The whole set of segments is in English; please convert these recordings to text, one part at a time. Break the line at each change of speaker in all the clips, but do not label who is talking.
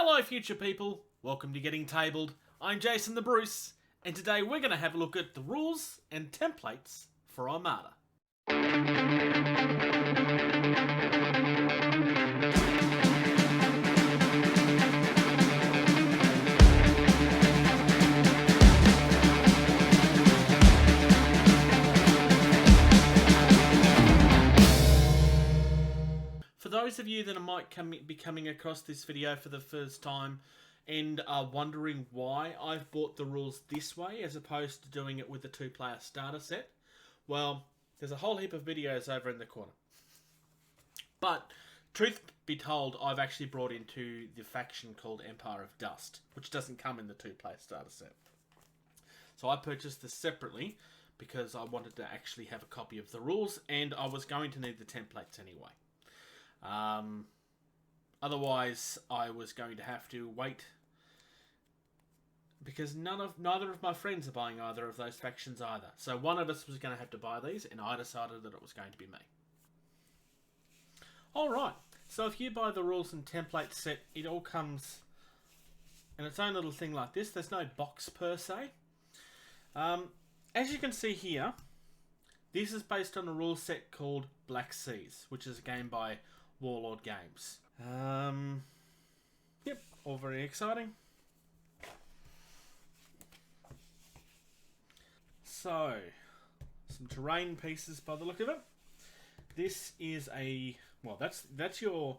Hello future people, welcome to Getting Tabled. I'm Jason the Bruce, and today we're going to have a look at the rules and templates for Armada. For those of you that might be coming across this video for the first time and are wondering why I've bought the rules this way as opposed to doing it with the two-player starter set, well, there's a whole heap of videos over in the corner. But, truth be told, I've actually brought into the faction called Empire of Dust, which doesn't come in the two-player starter set. So I purchased this separately because I wanted to actually have a copy of the rules, and I was going to need the templates anyway. Otherwise, I was going to have to wait because neither of my friends are buying either of those factions either. So one of us was going to have to buy these, and I decided that it was going to be me. Alright, so if you buy the rules and template set, it all comes in its own little thing like this. There's no box per se. As you can see here, this is based on a rule set called Black Seas, which is a game by Warlord Games. Yep, all very exciting. So, some terrain pieces by the look of it. This is a, well, that's your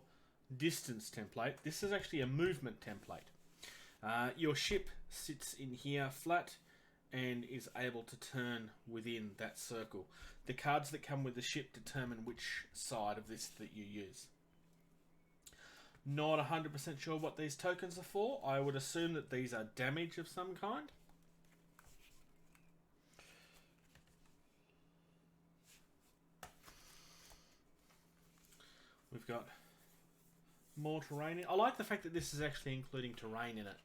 distance template. This is actually a movement template. Your ship sits in here flat and is able to turn within that circle. The cards that come with the ship determine which side of this that you use. Not 100% sure what these tokens are for. I would assume that these are damage of some kind. We've got more terrain. I like the fact that this is actually including terrain in it.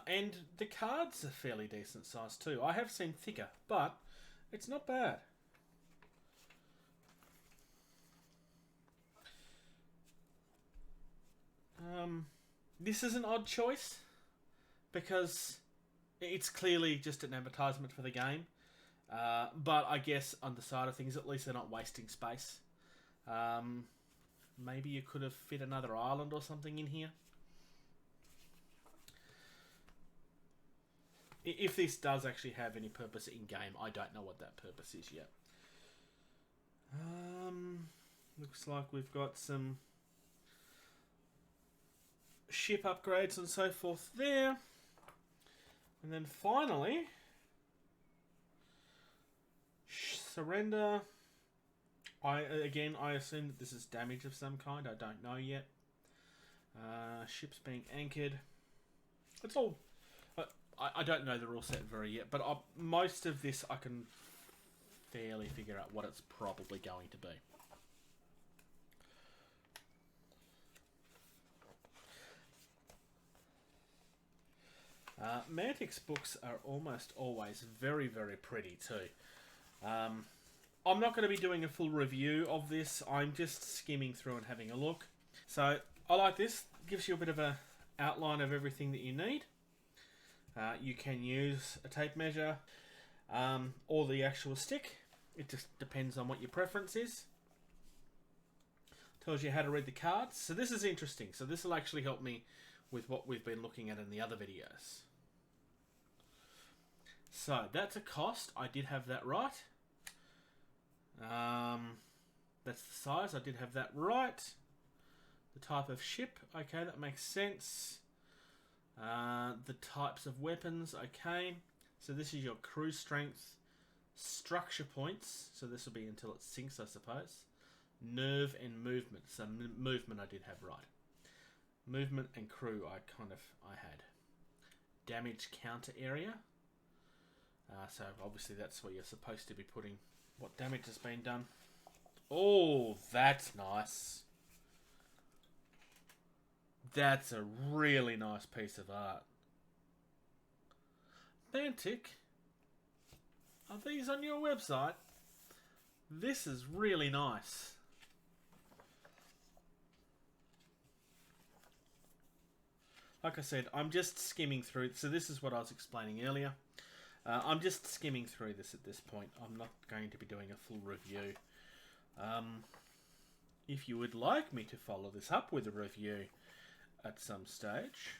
And the cards are fairly decent size too. I have seen thicker, but it's not bad. This is an odd choice because it's clearly just an advertisement for the game. But I guess on the side of things, at least they're not wasting space. Maybe you could have fit another island or something in here. If this does actually have any purpose in game, I don't know what that purpose is yet. Looks like we've got some ship upgrades and so forth there. And then finally, surrender. I assume that this is damage of some kind. I don't know yet. Ships being anchored. It's all... I don't know the rule set very yet, but most of this I can fairly figure out what it's probably going to be. Mantic's books are almost always very, very pretty too. I'm not going to be doing a full review of this. I'm just skimming through and having a look. So I like this. It gives you a bit of an outline of everything that you need. You can use a tape measure or the actual stick. It just depends on what your preference is. Tells you how to read the cards. So this is interesting. So this will actually help me with what we've been looking at in the other videos. So that's a cost. I did have that right. That's the size. I did have that right. The type of ship. Okay, that makes sense. The types of weapons, okay. So this is your crew strength, structure points. So this will be until it sinks, I suppose. Nerve and movement. So movement I did have right. Movement and crew I had. Damage counter area. So obviously that's where you're supposed to be putting what damage has been done. Oh, that's nice. That's a really nice piece of art. Mantic, are these on your website? This is really nice. like I said, I'm just skimming through. So this is what I was explaining earlier. I'm just skimming through this at this point. I'm not going to be doing a full review. If you would like me to follow this up with a review at some stage,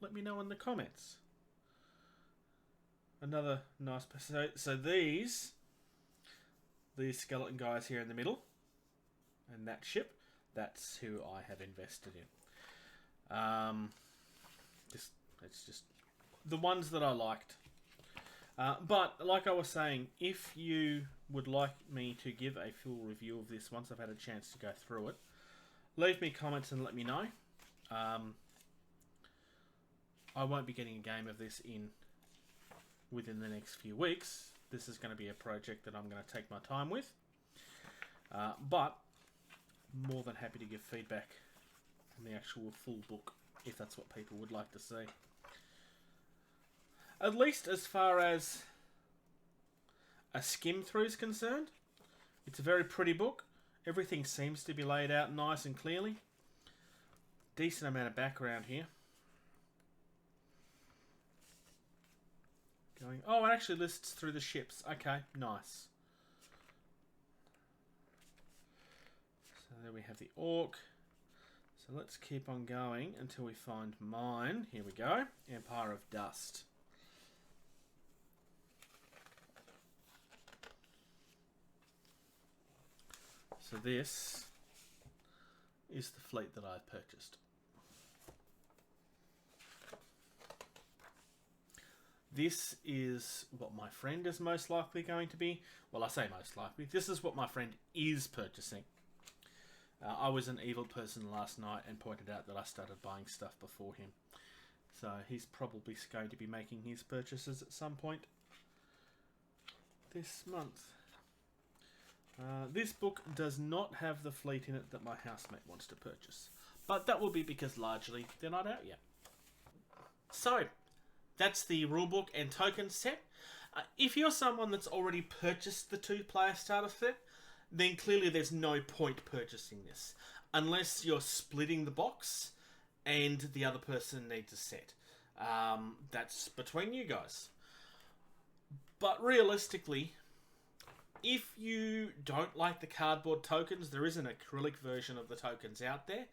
let me know in the comments. Another nice... So these skeleton guys here in the middle, and that ship, that's who I have invested in. It's just the ones that I liked. But like I was saying, if you would like me to give a full review of this once I've had a chance to go through it, leave me comments and let me know. I won't be getting a game of this within the next few weeks. This is going to be a project that I'm going to take my time with. But more than happy to give feedback on the actual full book, if that's what people would like to see. At least as far as a skim through is concerned, it's a very pretty book. Everything seems to be laid out nice and clearly. Decent amount of background here. Oh, it actually lists through the ships. Okay, nice. So there we have the Orc. So let's keep on going until we find mine. Here we go. Empire of Dust. So this is the fleet that I've purchased. This is what my friend is most likely going to be. Well, I say most likely. This is what my friend is purchasing. I was an evil person last night and pointed out that I started buying stuff before him. So he's probably going to be making his purchases at some point this month. This book does not have the fleet in it that my housemate wants to purchase. But that will be because largely they're not out yet. So, that's the rulebook and token set. If you're someone that's already purchased the 2-player starter set, then clearly there's no point purchasing this. Unless you're splitting the box and the other person needs a set. That's between you guys. But realistically, if you don't like the cardboard tokens, there is an acrylic version of the tokens out there.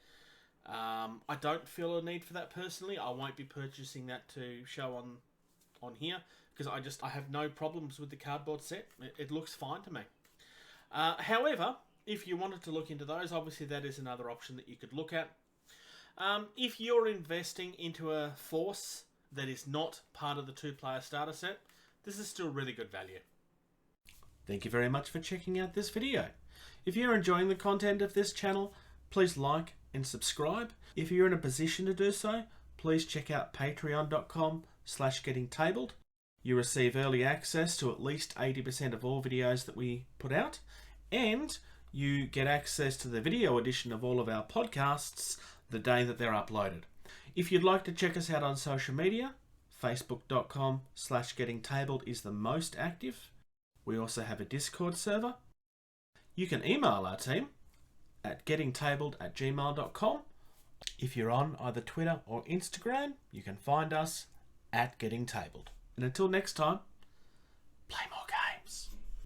I don't feel a need for that personally. I won't be purchasing that to show on here because I have no problems with the cardboard set. It looks fine to me. However, if you wanted to look into those, obviously that is another option that you could look at. If you're investing into a force that is not part of the 2-player starter set, this is still really good value. Thank you very much for checking out this video. If you're enjoying the content of this channel, please like and subscribe. If you're in a position to do so, please check out patreon.com/gettingtabled. You receive early access to at least 80% of all videos that we put out, and you get access to the video edition of all of our podcasts the day that they're uploaded. If you'd like to check us out on social media, facebook.com/gettingtabled is the most active. We also have a Discord server. You can email our team at gettingtabled@gmail.com. If you're on either Twitter or Instagram, you can find us at gettingtabled. And until next time, play more games.